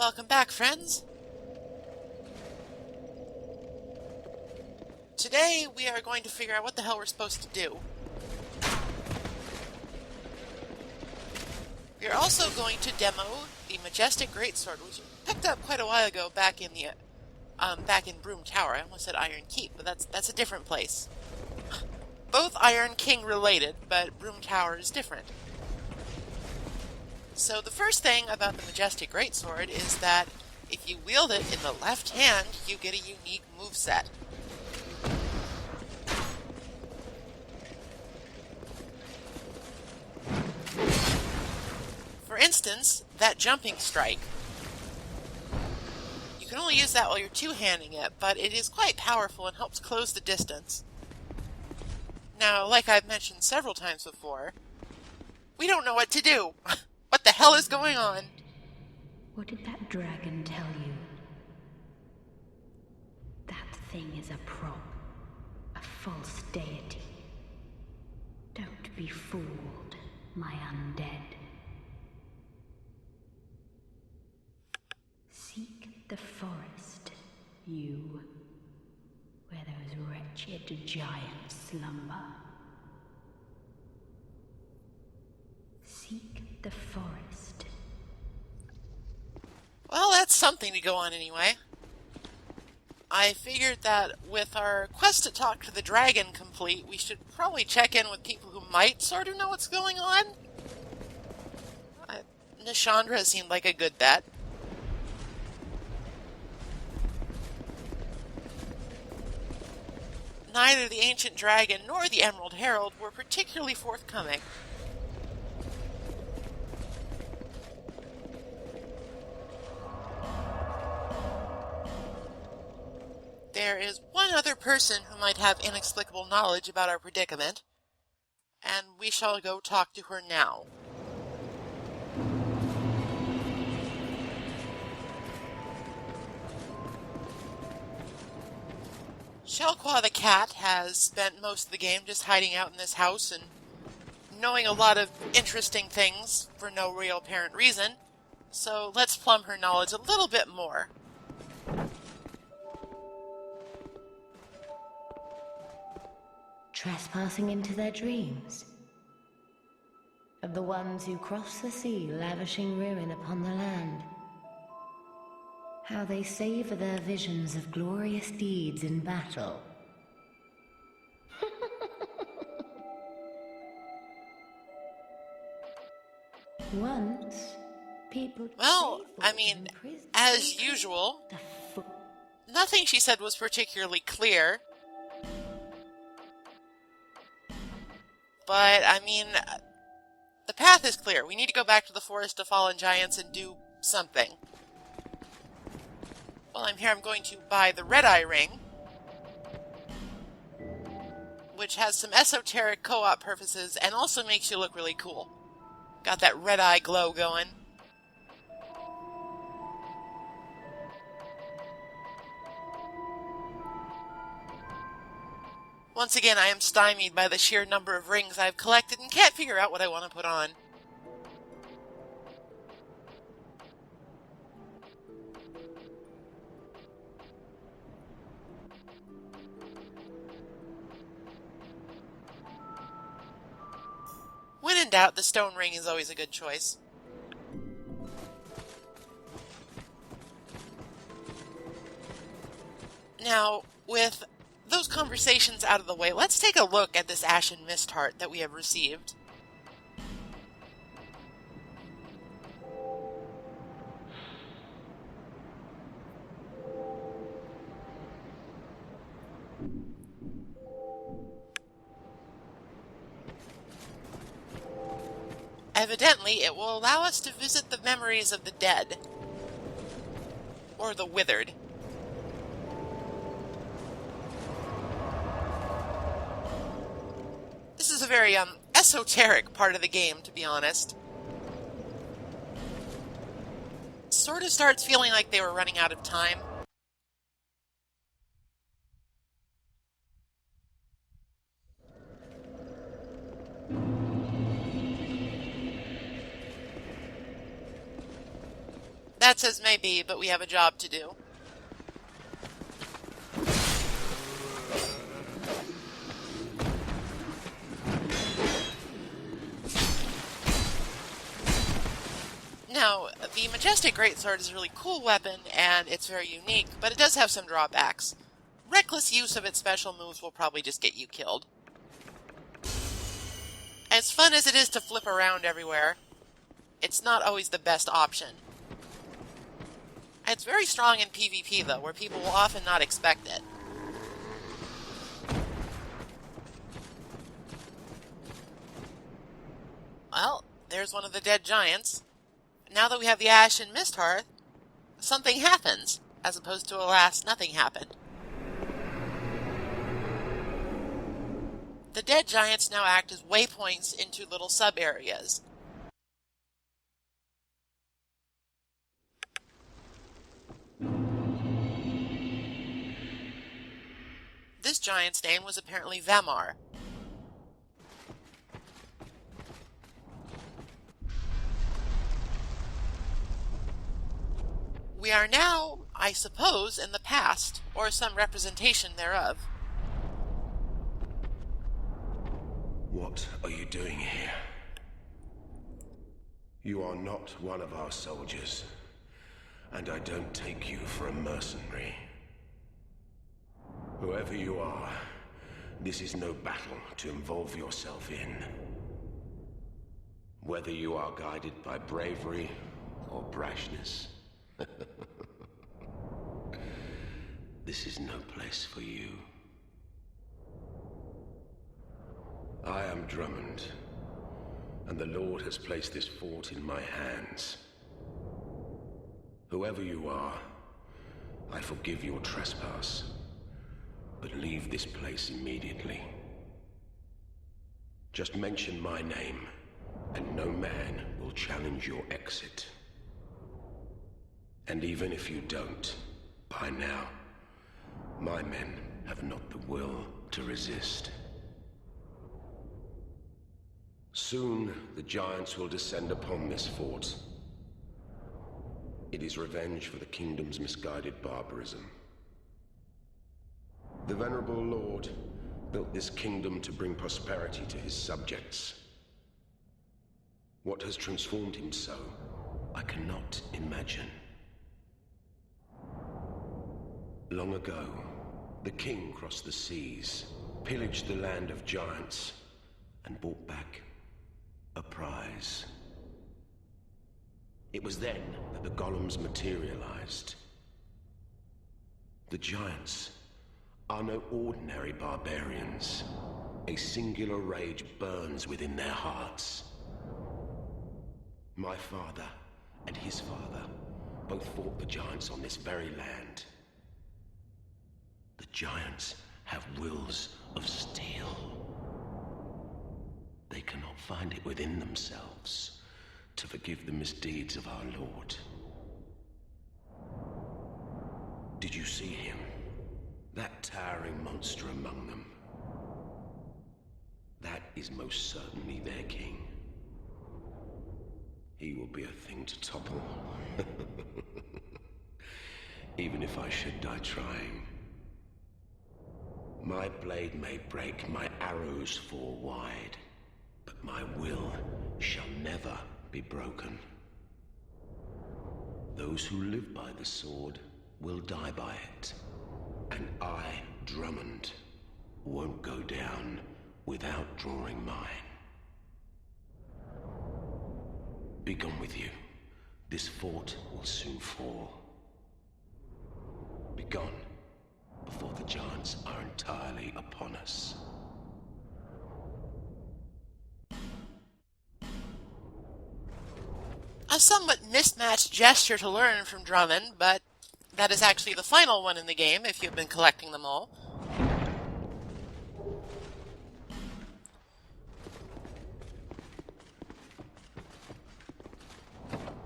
Welcome back, friends. Today we are going to figure out what the hell we're supposed to do. We are also going to demo the Majestic Greatsword, which we picked up quite a while ago back in Broom Tower. I almost said Iron Keep, but that's a different place. Both Iron King related, but Broom Tower is different. So the first thing about the Majestic Greatsword is that if you wield it in the left hand, you get a unique moveset. For instance, that jumping strike. You can only use that while you're two-handing it, but it is quite powerful and helps close the distance. Now, like I've mentioned several times before, we don't know what to do. What the hell is going on? What did that dragon tell you? That thing is a prop, a false deity. Don't be fooled, my undead. Seek the forest, you, where those wretched giants slumber. Seek the forest. Well, that's something to go on anyway. I figured that with our quest to talk to the dragon complete, we should probably check in with people who might sort of know what's going on. Nishandra seemed like a good bet. Neither the Ancient Dragon nor the Emerald Herald were particularly forthcoming. There is one other person who might have inexplicable knowledge about our predicament, and we shall go talk to her now. Shelqua the cat has spent most of the game just hiding out in this house and knowing a lot of interesting things for no real apparent reason, so let's plumb her knowledge a little bit more. Trespassing into their dreams. Of the ones who cross the sea, lavishing ruin upon the land. How they savor their visions of glorious deeds in battle. Once, people... Well, I mean, as usual, nothing she said was particularly clear. But, I mean, the path is clear. We need to go back to the Forest of Fallen Giants and do something. While I'm here, I'm going to buy the Red Eye Ring, which has some esoteric co-op purposes and also makes you look really cool. Got that red eye glow going. Once again, I am stymied by the sheer number of rings I've collected and can't figure out what I want to put on. When in doubt, the stone ring is always a good choice. Now, with those conversations out of the way, let's take a look at this Ashen Mist Heart that we have received. Evidently, it will allow us to visit the memories of the dead. Or the withered. This is a very, esoteric part of the game, to be honest. Sort of starts feeling like they were running out of time. That's as may be, but we have a job to do. Now, the Majestic Greatsword is a really cool weapon, and it's very unique, but it does have some drawbacks. Reckless use of its special moves will probably just get you killed. As fun as it is to flip around everywhere, it's not always the best option. It's very strong in PvP, though, where people will often not expect it. Well, there's one of the dead giants. Now that we have the Ash and Mist Hearth, something happens, as opposed to, alas, nothing happened. The dead giants now act as waypoints into little sub-areas. This giant's name was apparently Vamar. We are now, I suppose, in the past, or some representation thereof. What are you doing here? You are not one of our soldiers, and I don't take you for a mercenary. Whoever you are, this is no battle to involve yourself in. Whether you are guided by bravery or brashness, this is no place for you. I am Drummond, and the Lord has placed this fort in my hands. Whoever you are, I forgive your trespass, but leave this place immediately. Just mention my name, and no man will challenge your exit. And even if you don't, by now, my men have not the will to resist. Soon, the giants will descend upon this fort. It is revenge for the kingdom's misguided barbarism. The venerable Lord built this kingdom to bring prosperity to his subjects. What has transformed him so, I cannot imagine. Long ago, the king crossed the seas, pillaged the land of giants, and brought back a prize. It was then that the golems materialized. The giants are no ordinary barbarians. A singular rage burns within their hearts. My father and his father both fought the giants on this very land. The giants have wills of steel. They cannot find it within themselves to forgive the misdeeds of our Lord. Did you see him? That towering monster among them. That is most certainly their king. He will be a thing to topple. Even if I should die trying. My blade may break, my arrows fall wide, but my will shall never be broken. Those who live by the sword will die by it, and I, Drummond, won't go down without drawing mine. Be gone with you. This fort will soon fall. Be gone before the giants are entirely upon us. A somewhat mismatched gesture to learn from Drummond, but that is actually the final one in the game if you've been collecting them all.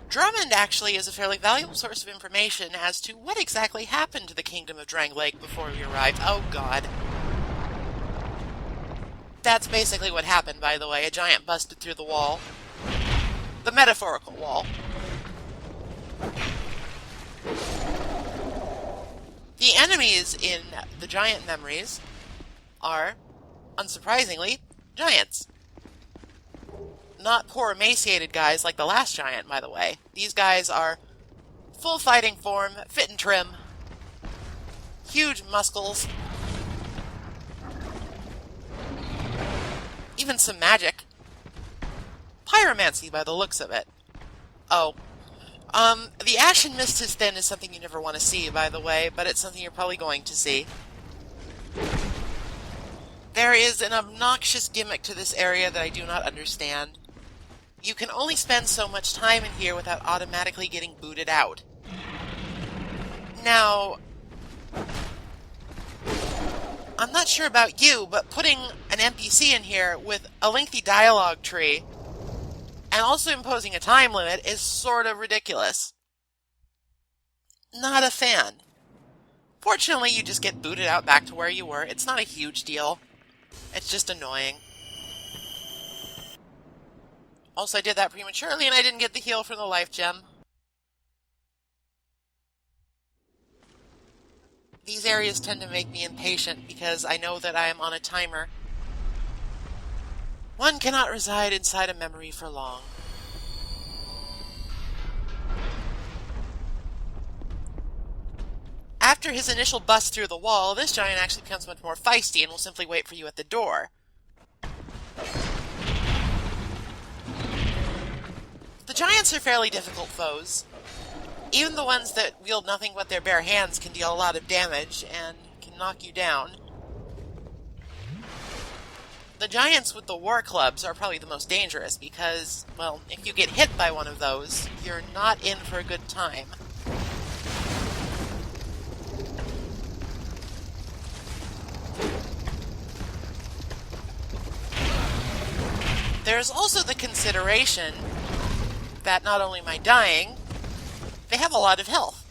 Drummond actually is a fairly valuable source of information as to what exactly happened to the kingdom of Drangleic before we arrived. Oh god. That's basically what happened, by the way. A giant busted through the wall. The metaphorical wall. enemies in the giant memories are, unsurprisingly, giants. Not poor emaciated guys like the last giant, by the way. These guys are full fighting form, fit and trim, huge muscles, even some magic. Pyromancy by the looks of it. Oh. The Ashen Mist is Thin is something you never want to see, by the way, but it's something you're probably going to see. There is an obnoxious gimmick to this area that I do not understand. You can only spend so much time in here without automatically getting booted out. Now, I'm not sure about you, but putting an NPC in here with a lengthy dialogue tree and also imposing a time limit is sort of ridiculous. Not a fan. Fortunately, you just get booted out back to where you were. It's not a huge deal. It's just annoying. Also, I did that prematurely and I didn't get the heal from the life gem. These areas tend to make me impatient because I know that I am on a timer. One cannot reside inside a memory for long. After his initial bust through the wall, this giant actually becomes much more feisty and will simply wait for you at the door. The giants are fairly difficult foes. Even the ones that wield nothing but their bare hands can deal a lot of damage and can knock you down. The giants with the war clubs are probably the most dangerous because, well, if you get hit by one of those, you're not in for a good time. There's also the consideration that not only am I dying, they have a lot of health.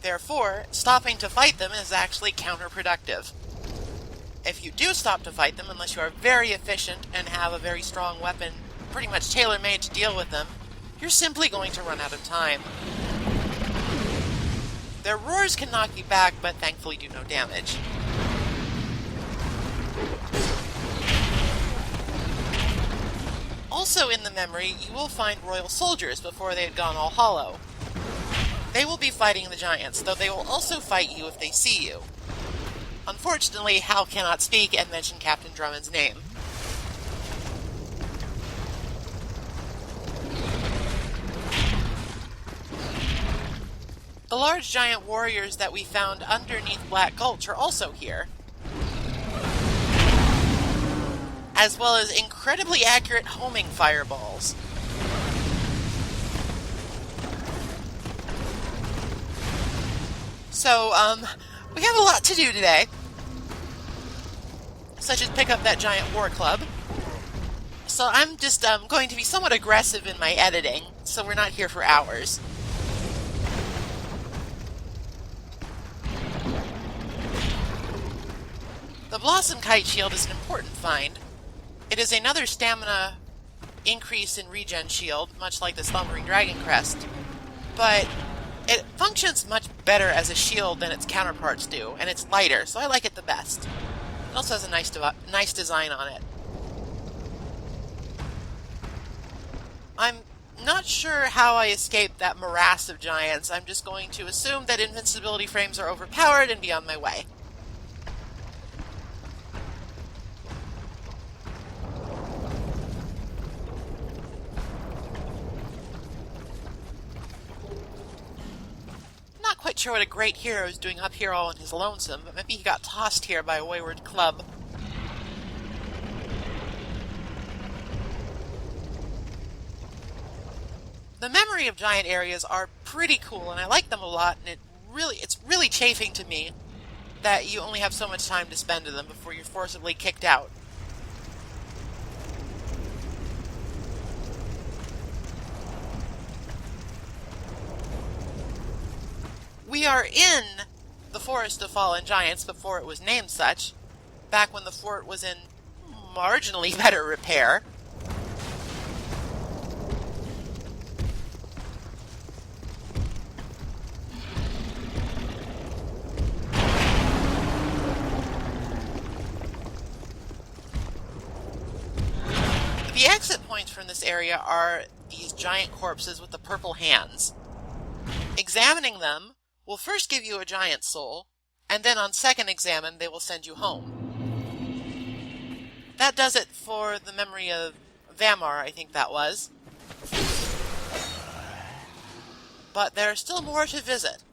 Therefore, stopping to fight them is actually counterproductive. If you do stop to fight them, unless you are very efficient and have a very strong weapon pretty much tailor-made to deal with them, you're simply going to run out of time. Their roars can knock you back, but thankfully do no damage. Also in the memory, you will find royal soldiers before they had gone all hollow. They will be fighting the giants, though they will also fight you if they see you. Unfortunately, Hal cannot speak and mention Captain Drummond's name. The large giant warriors that we found underneath Black Gulch are also here, as well as incredibly accurate homing fireballs. So, we have a lot to do today, such as pick up that giant war club. So I'm just going to be somewhat aggressive in my editing, so we're not here for hours. The Blossom Kite Shield is an important find. It is another stamina increase in regen shield, much like the Slumbering Dragon Crest, but it functions much better as a shield than its counterparts do, and it's lighter, so I like it the best. It also has a nice design on it. I'm not sure how I escaped that morass of giants. I'm just going to assume that invincibility frames are overpowered and be on my way. Quite sure what a great hero is doing up here all on his lonesome, but maybe he got tossed here by a wayward club. The memory of giant areas are pretty cool, and I like them a lot, and it's really chafing to me that you only have so much time to spend in them before you're forcibly kicked out. We are in the Forest of Fallen Giants before it was named such, back when the fort was in marginally better repair. The exit points from this area are these giant corpses with the purple hands. Examining them will first give you a giant soul, and then on second examine they will send you home. That does it for the memory of Vamar, I think that was. But there are still more to visit.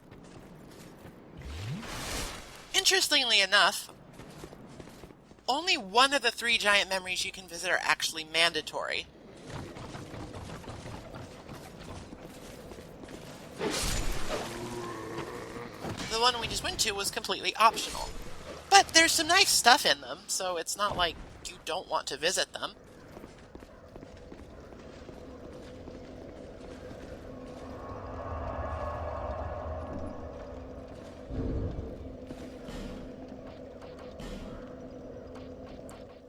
Interestingly enough, only one of the 3 giant memories you can visit are actually mandatory. The one we just went to was completely optional. But there's some nice stuff in them, so it's not like you don't want to visit them.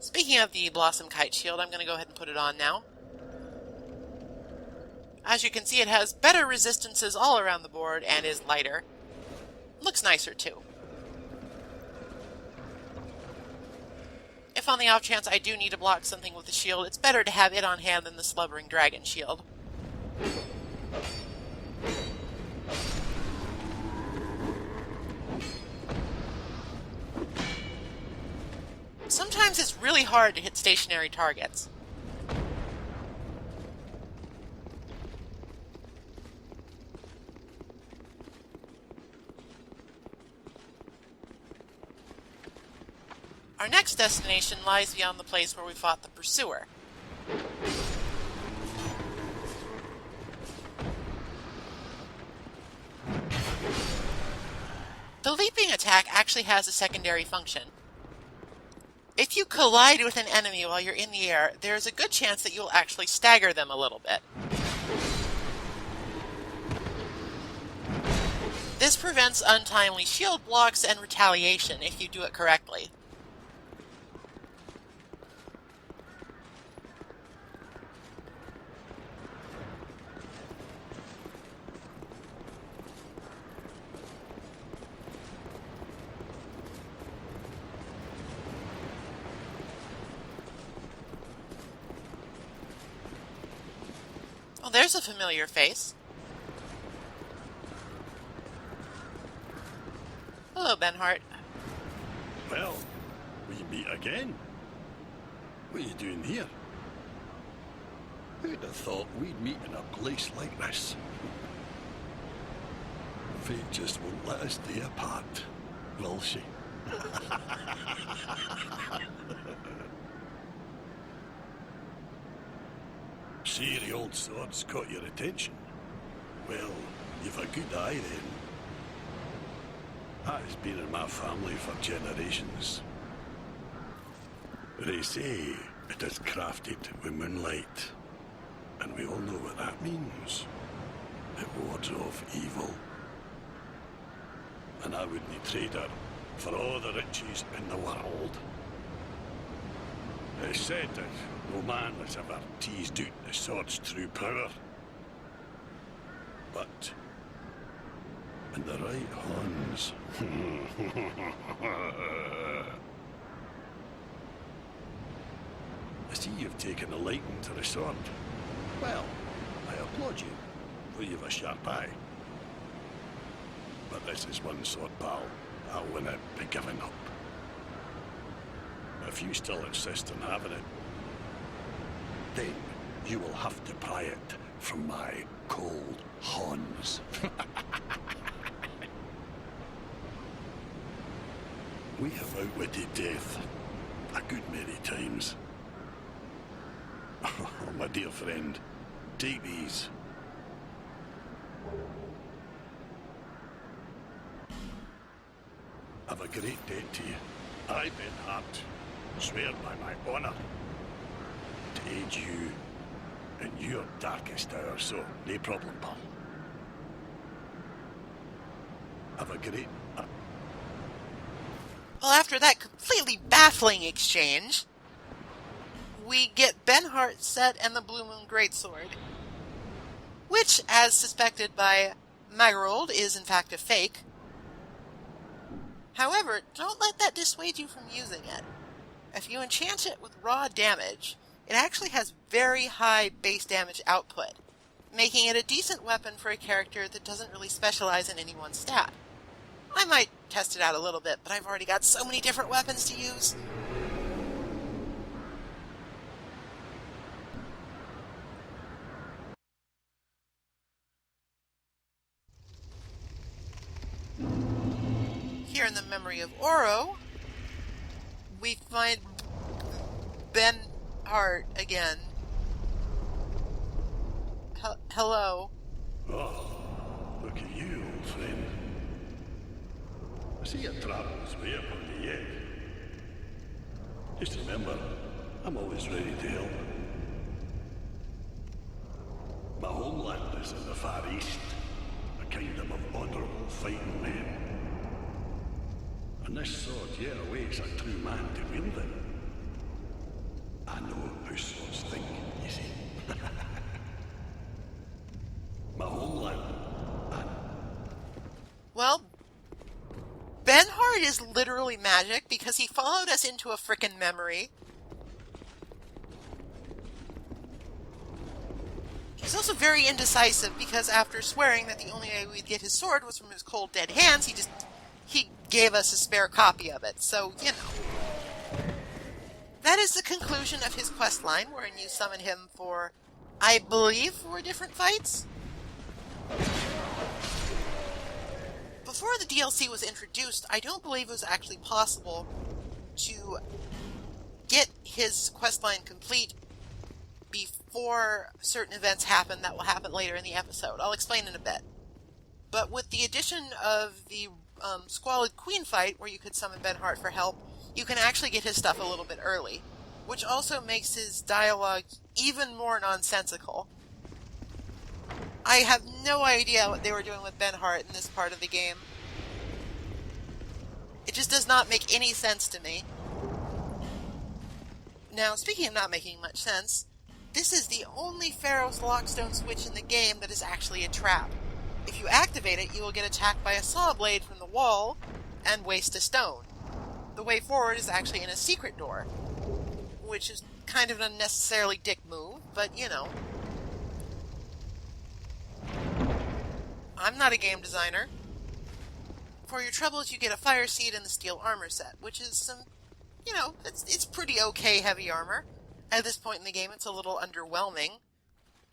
Speaking of the Blossom Kite Shield, I'm going to go ahead and put it on now. As you can see, it has better resistances all around the board and is lighter. Looks nicer too. If on the off chance I do need to block something with the shield, it's better to have it on hand than the Slubbering Dragon shield. Sometimes it's really hard to hit stationary targets. Our next destination lies beyond the place where we fought the Pursuer. The leaping attack actually has a secondary function. If you collide with an enemy while you're in the air, there is a good chance that you'll actually stagger them a little bit. This prevents untimely shield blocks and retaliation if you do it correctly. Oh, there's a familiar face. Hello, Benhart. Well, we meet again. What are you doing here? Who'd have thought we'd meet in a place like this? Fate just won't let us stay apart, will she? See, the old sword's caught your attention. Well, you've a good eye then. That has been in my family for generations. They say it is crafted with moonlight. And we all know what that means. It wards off evil. And I wouldn't trade her for all the riches in the world. It's said that no man has ever teased out the sword's true power. But in the right hands. I see you've taken a liking to the sword. Well, I applaud you, for you've a sharp eye. But this is one sword, pal. I wouldn't be giving up. If you still insist on having it, then you will have to pry it from my cold horns. We have outwitted death a good many times. Oh, my dear friend, take these. I've a great debt to you. I, Benhart, swear by my honor to aid you in your darkest hour, so no problem, pal. Have a great... Well, after that completely baffling exchange, we get Benhart set and the Blue Moon Greatsword, which, as suspected by Magarold, is in fact a fake. However, don't let that dissuade you from using it. If you enchant it with raw damage, it actually has very high base damage output, making it a decent weapon for a character that doesn't really specialize in any one stat. I might test it out a little bit, but I've already got so many different weapons to use. Here in the memory of Oro, we find Ben Hart again. Hello. Oh, look at you, old friend. I see your travels way up on the edge. Just remember, I'm always ready to help. My homeland is in the Far East, a kingdom of honourable fighting men. And this sword yet awaits a true man to wield it. I know how swords think, you see. My homeland. Well, Ben Hart is literally magic because he followed us into a frickin' memory. He's also very indecisive because after swearing that the only way we'd get his sword was from his cold dead hands, he gave us a spare copy of it. So, you know. That is the conclusion of his quest line, wherein you summon him for, I believe, 4 different fights? Before the DLC was introduced, I don't believe it was actually possible to get his questline complete before certain events happen that will happen later in the episode. I'll explain in a bit. But with the addition of the Squalid Queen fight, where you could summon Ben Hart for help, you can actually get his stuff a little bit early, which also makes his dialogue even more nonsensical. I have no idea what they were doing with Ben Hart in this part of the game. It just does not make any sense to me. Now, speaking of not making much sense, this is the only Pharaoh's Lockstone switch in the game that is actually a trap. If you activate it, you will get attacked by a saw blade from the wall and waste a stone. The way forward is actually in a secret door, which is kind of an unnecessarily dick move, but you know. I'm not a game designer. For your troubles, you get a fire seed and the steel armor set, which is some, you know, it's pretty okay heavy armor. At this point in the game, it's a little underwhelming.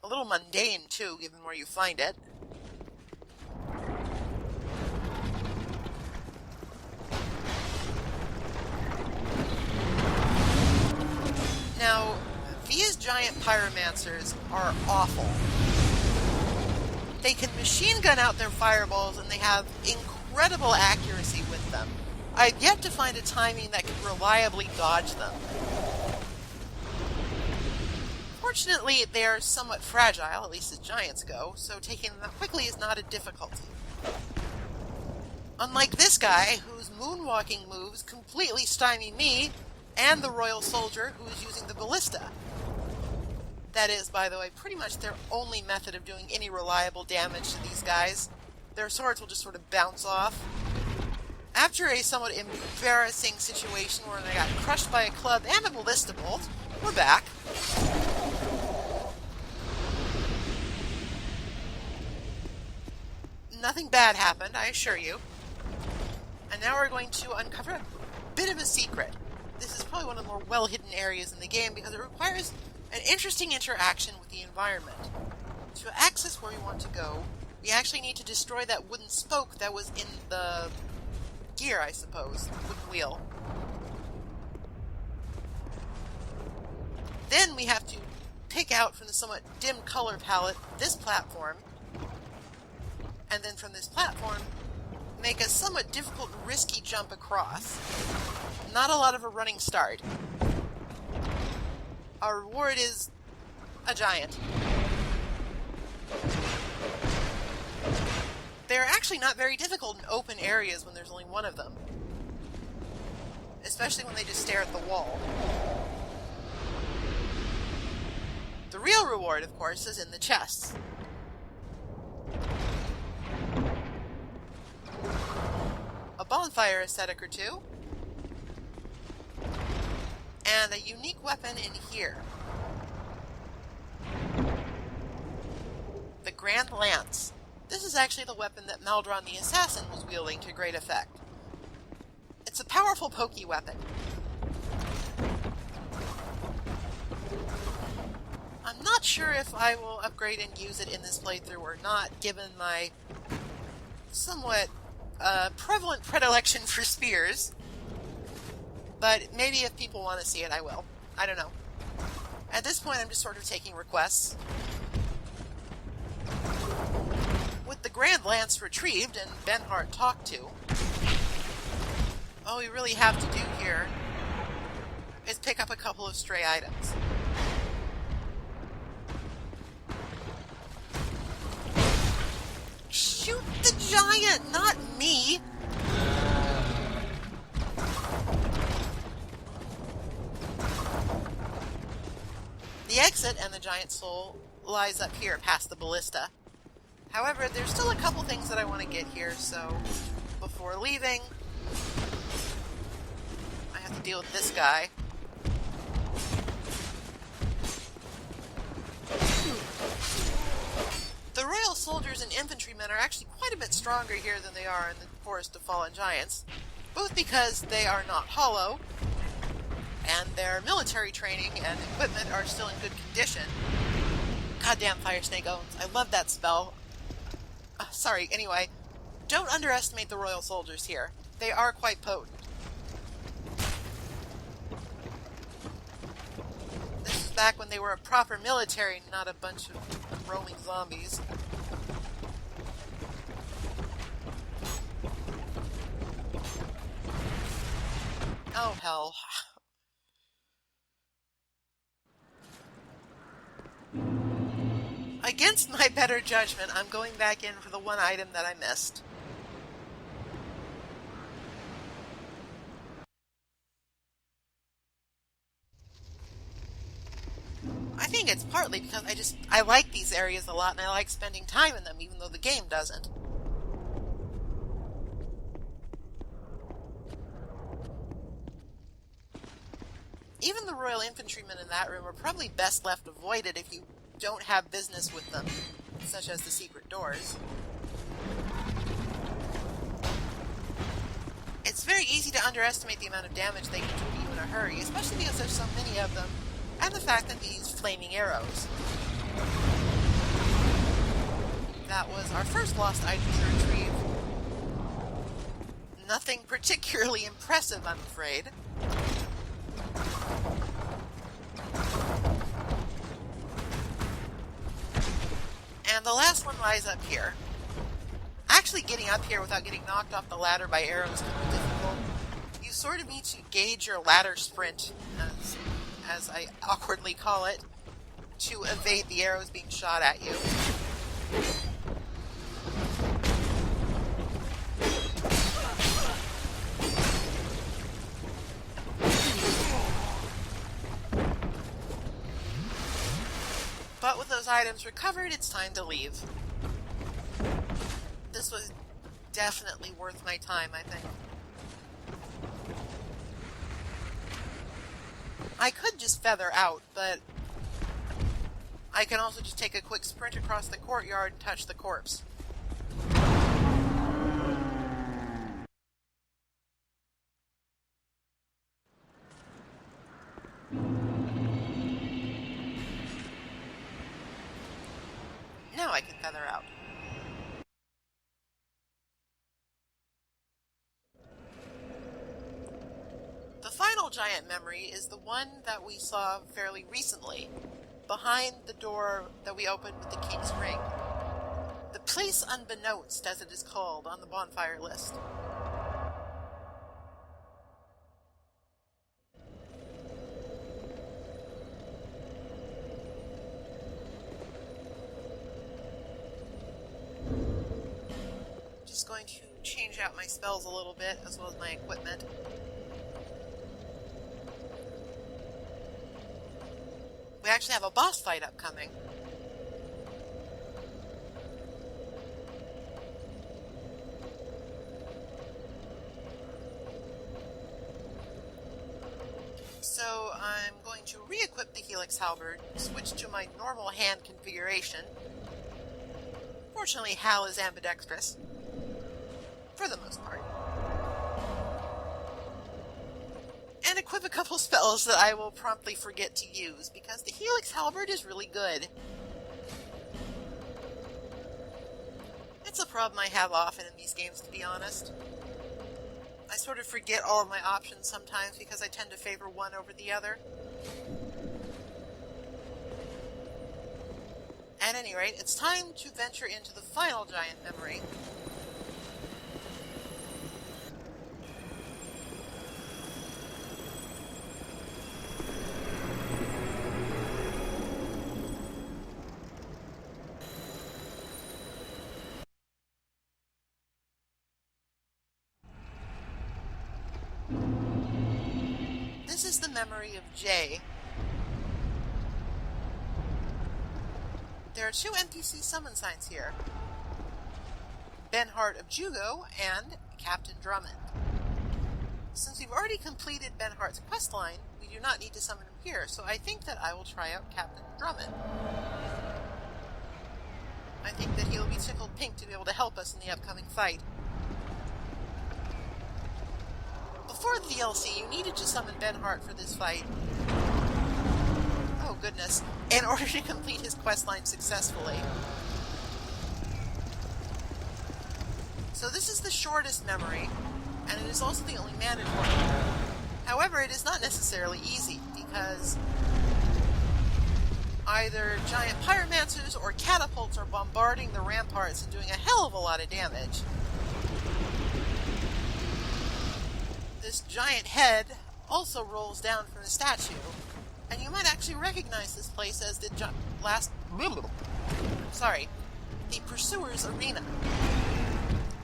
A little mundane, too, given where you find it. Now, these giant pyromancers are awful. They can machine gun out their fireballs, and they have incredible accuracy with them. I've yet to find a timing that can reliably dodge them. Fortunately, they are somewhat fragile, at least as giants go, so taking them out quickly is not a difficulty. Unlike this guy, whose moonwalking moves completely stymie me and the royal soldier who is using the ballista. That is, by the way, pretty much their only method of doing any reliable damage to these guys. Their swords will just sort of bounce off. After a somewhat embarrassing situation where they got crushed by a club and a ballista bolt, we're back. Nothing bad happened, I assure you. And now we're going to uncover a bit of a secret. This is probably one of the more well-hidden areas in the game because it requires an interesting interaction with the environment. To access where we want to go, we actually need to destroy that wooden spoke that was in the gear, I suppose, the wooden wheel. Then we have to pick out from the somewhat dim color palette this platform, and then from this platform, make a somewhat difficult and risky jump across. Not a lot of a running start. Our reward is a giant. They're actually not very difficult in open areas when there's only one of them. Especially when they just stare at the wall. The real reward, of course, is in the chests. A bonfire aesthetic or two. And a unique weapon in here. Grand Lance. This is actually the weapon that Meldron the Assassin was wielding to great effect. It's a powerful pokey weapon. I'm not sure if I will upgrade and use it in this playthrough or not, given my somewhat prevalent predilection for spears. But maybe if people want to see it, I will. I don't know. At this point, I'm just sort of taking requests. With the Grand Lance retrieved and Benhart talked to, all we really have to do here is pick up a couple of stray items. Shoot the giant, not me! The exit and the giant soul lies up here past the ballista. However, there's still a couple things that I want to get here, so before leaving, I have to deal with this guy. The Royal soldiers and infantrymen are actually quite a bit stronger here than they are in the Forest of Fallen Giants, both because they are not hollow, and their military training and equipment are still in good condition. Goddamn Fire Snake Owens. I love that spell. Sorry, anyway. Don't underestimate the Royal soldiers here. They are quite potent. This is back when they were a proper military, not a bunch of roaming zombies. Oh, hell. Against my better judgment, I'm going back in for the one item that I missed. I think it's partly because I like these areas a lot and I like spending time in them, even though the game doesn't. Even the Royal Infantrymen in that room are probably best left avoided if you don't have business with them, such as the secret doors. It's very easy to underestimate the amount of damage they can do to you in a hurry, especially because there's so many of them, and the fact that they use flaming arrows. That was our first lost item to retrieve. Nothing particularly impressive, I'm afraid. And the last one lies up here. Actually, getting up here without getting knocked off the ladder by arrows can be difficult. You sort of need to gauge your ladder sprint, as I awkwardly call it, to evade the arrows being shot at you. But with those items recovered, it's time to leave. This was definitely worth my time, I think. I could just feather out, but I can also just take a quick sprint across the courtyard and touch the corpse. Now I can feather out. The final giant memory is the one that we saw fairly recently, behind the door that we opened with the King's Ring. The Place Unbeknownst, as it is called on the bonfire list. Just going to change out my spells a little bit, as well as my equipment. We actually have a boss fight upcoming. So I'm going to re-equip the Helix Halberd, switch to my normal hand configuration, Fortunately, Hal is ambidextrous. For the most part. And equip a couple spells that I will promptly forget to use, because the Helix Halberd is really good. It's a problem I have often in these games, to be honest. I sort of forget all of my options sometimes because I tend to favor one over the other. At any rate, it's time to venture into the final giant memory. This is the memory of Jay. There are two NPC summon signs here. Benhart of Jugo and Captain Drummond. Since we've already completed Benhart's questline, we do not need to summon him here, so I think that I will try out Captain Drummond. I think that he'll be tickled pink to be able to help us in the upcoming fight. Before the DLC, you needed to summon Benhart for this fight. Oh goodness, in order to complete his questline successfully. So this is the shortest memory, and it is also the only mandatory. However, it is not necessarily easy, because either giant pyromancers or catapults are bombarding the ramparts and doing a hell of a lot of damage. This giant head also rolls down from the statue, and you might actually recognize this place as the the Pursuer's Arena.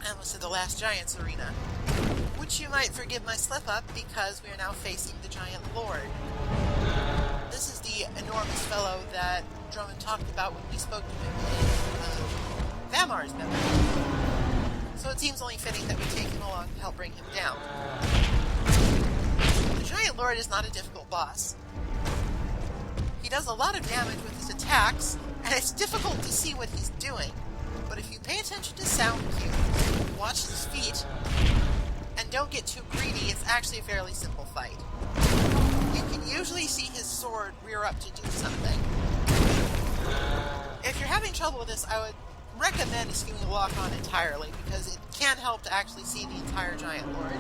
I almost said the Last Giant's Arena, which you might forgive my slip-up because we are now facing the Giant Lord. This is the enormous fellow that Drummond talked about when we spoke to him in Vamar's memory. So it seems only fitting that we take him along to help bring him down. The Giant Lord is not a difficult boss. He does a lot of damage with his attacks, and it's difficult to see what he's doing. But if you pay attention to sound cues, watch his feet, and don't get too greedy, it's actually a fairly simple fight. You can usually see his sword rear up to do something. If you're having trouble with this, I would recommend skewing lock on entirely, because it can help to actually see the entire Giant Lord.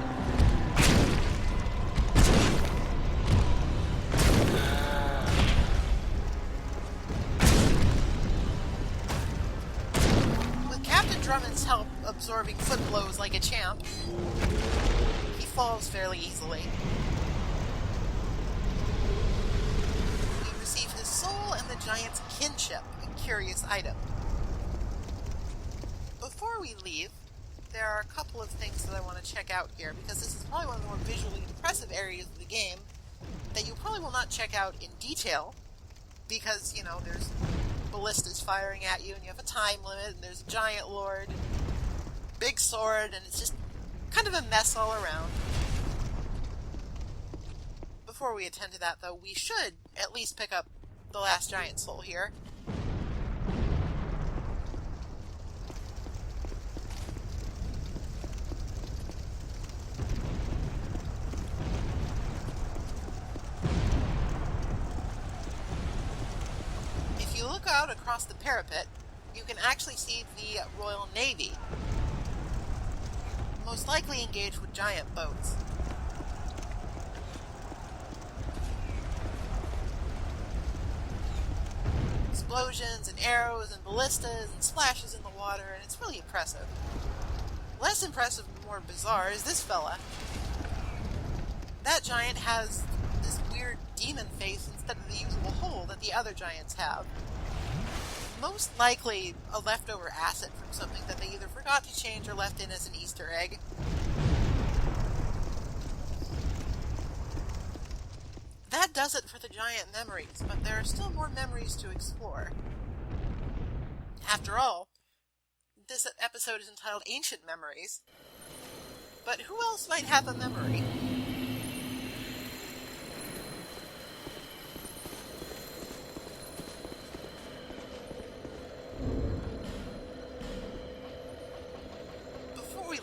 With Captain Drummond's help absorbing foot blows like a champ, he falls fairly easily. We receive his soul and the giant's kinship, a curious item. Before we leave, there are a couple of things that I want to check out here, because this is probably one of the more visually impressive areas of the game that you probably will not check out in detail, because, you know, there's ballistas firing at you, and you have a time limit, and there's a Giant Lord, big sword, and it's just kind of a mess all around. Before we attend to that, though, we should at least pick up the last giant soul here. If you look out across the parapet, you can actually see the Royal Navy, most likely engaged with giant boats. Explosions and arrows and ballistas and splashes in the water, and it's really impressive. Less impressive and more bizarre is this fella. That giant has this weird demon face instead of the usual hole that the other giants have. Most likely a leftover asset from something that they either forgot to change or left in as an Easter egg. That does it for the giant memories, but there are still more memories to explore. After all, this episode is entitled Ancient Memories. But who else might have a memory?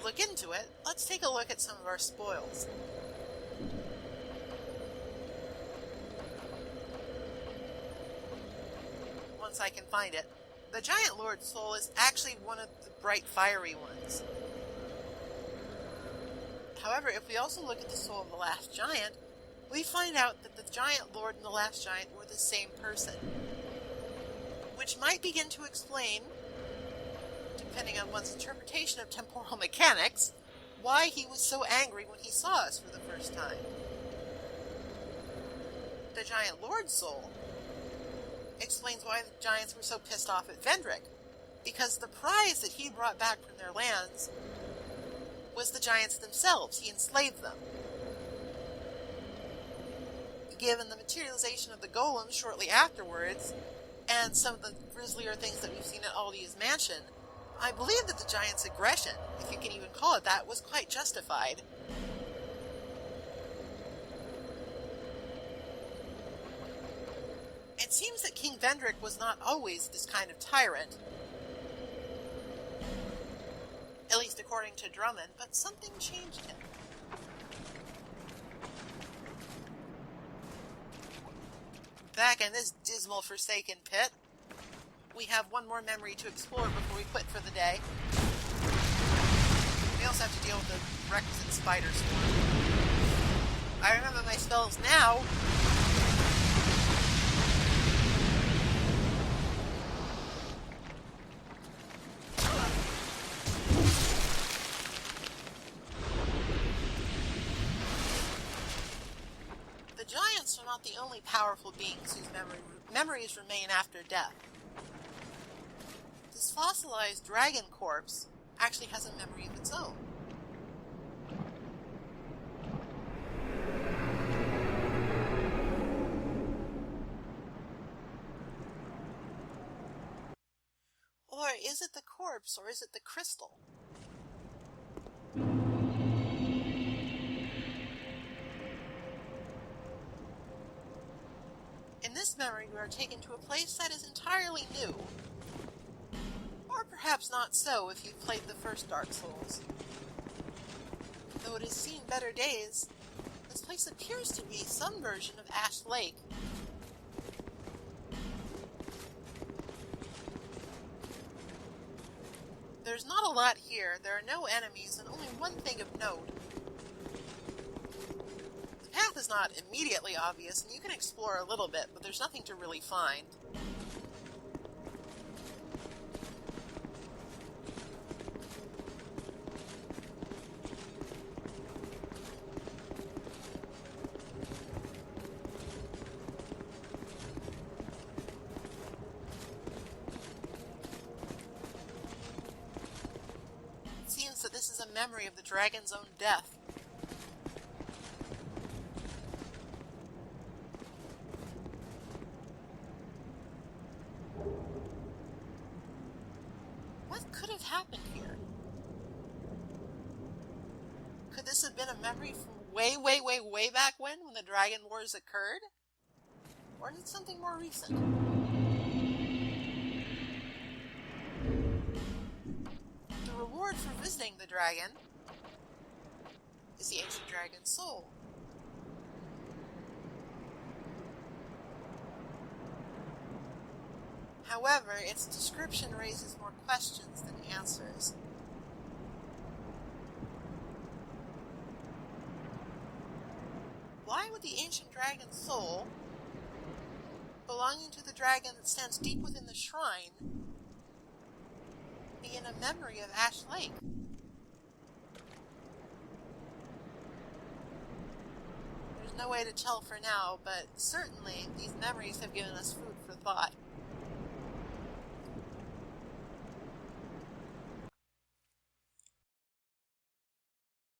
look into it, let's take a look at some of our spoils. Once I can find it. The Giant Lord's soul is actually one of the bright fiery ones. However, if we also look at the soul of the last giant, we find out that the Giant Lord and the last giant were the same person. Which might begin to explain, depending on one's interpretation of temporal mechanics, why he was so angry when he saw us for the first time. The Giant Lord's soul explains why the giants were so pissed off at Vendrick, because the prize that he brought back from their lands was the giants themselves. He enslaved them. Given the materialization of the golems shortly afterwards, and some of the grislier things that we've seen at Aldia's mansion, I believe that the giants' aggression, if you can even call it that, was quite justified. It seems that King Vendrick was not always this kind of tyrant, at least according to Drummond, but something changed him. Back in this dismal Forsaken pit, we have one more memory to explore before we quit for the day. We also have to deal with the requisite spider swarm. I remember my spells now. The giants are not the only powerful beings whose memories remain after death. This fossilized dragon corpse actually has a memory of its own. Or is it the corpse, or is it the crystal? In this memory, we are taken to a place that is entirely new. Or perhaps not so if you've played the first Dark Souls. Though it has seen better days, this place appears to be some version of Ash Lake. There's not a lot here, there are no enemies, and only one thing of note. The path is not immediately obvious, and you can explore a little bit, but there's nothing to really find. That this is a memory of the dragon's own death. What could have happened here? Could this have been a memory from way back when the Dragon Wars occurred? Or is it something more recent? The reward for visiting the dragon is the ancient dragon's soul. However, its description raises more questions than answers. Why would the ancient dragon's soul, belonging to the dragon that stands deep within the shrine, be in a memory of Ash Lake? There's no way to tell for now, but certainly these memories have given us food for thought.